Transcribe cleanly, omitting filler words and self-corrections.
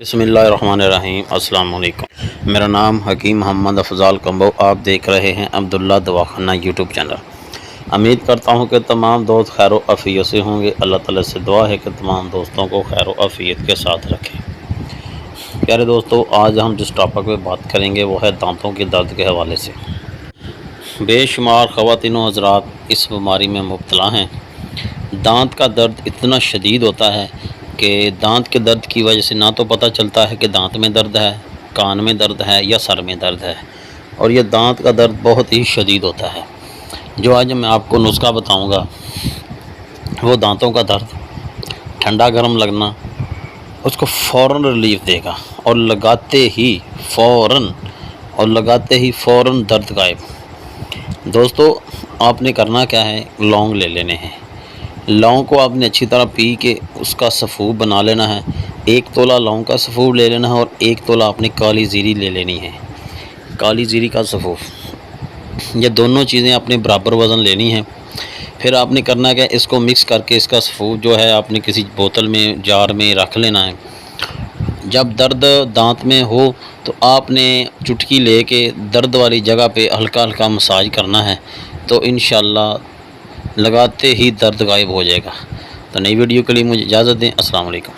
बिस्मिल्लाहिर्रहमानिर्रहीम। अस्सलाम वालेकुम। मेरा नाम हकीम मोहम्मद अफजाल कम्बो। आप देख रहे हैं अब्दुल्ला दवाखाना यूट्यूब चैनल। उम्मीद करता हूं कि तमाम दोस्त खैर व आफियत से होंगे। अल्लाह ताला से दुआ है कि तमाम दोस्तों को खैर व आफियत के साथ रखें। प्यारे दोस्तों, आज हम जिस टॉपिक पे बात करेंगे वो है दांतों के दर्द के हवाले से। बेशुमार ख़वातीन व हज़रात इस बीमारी में मुब्तला हैं। दांत का दर्द इतना शदीद होता है कि दांत के दर्द की वजह से ना तो पता चलता है कि दांत में दर्द है, कान में दर्द है या सर में दर्द है, और ये दांत का दर्द बहुत ही शदीद होता है। जो आज मैं आपको नुस्खा बताऊंगा वो दांतों का दर्द, ठंडा गर्म लगना, उसको फ़ौरन रिलीफ देगा और लगाते ही फ़ौरन दर्द गायब। दोस्तों, आपने करना क्या है, लौंग ले लेने हैं। लौंग को आपने अच्छी तरह पी के उसका सफ़ूब बना लेना है। 1 तोला लौंग का सफ़ूब ले लेना है और 1 तोला आपने काली ज़ीरी ले लेनी है। काली ज़ीरी का सफ़ूब, ये दोनों चीज़ें आपने बराबर वज़न लेनी है। फिर आपने करना क्या, इसको मिक्स करके इसका सफ़ूब जो है आपने किसी बोतल में, जार में रख लेना है। जब दर्द दांत में हो तो आपने चुटकी लेके दर्द वाली जगह पे हल्का हल्का मसाज करना है, तो इंशाअल्लाह लगाते ही दर्द गायब हो जाएगा। तो नई वीडियो के लिए मुझे इजाज़त दें। अस्सलाम वालेकुम।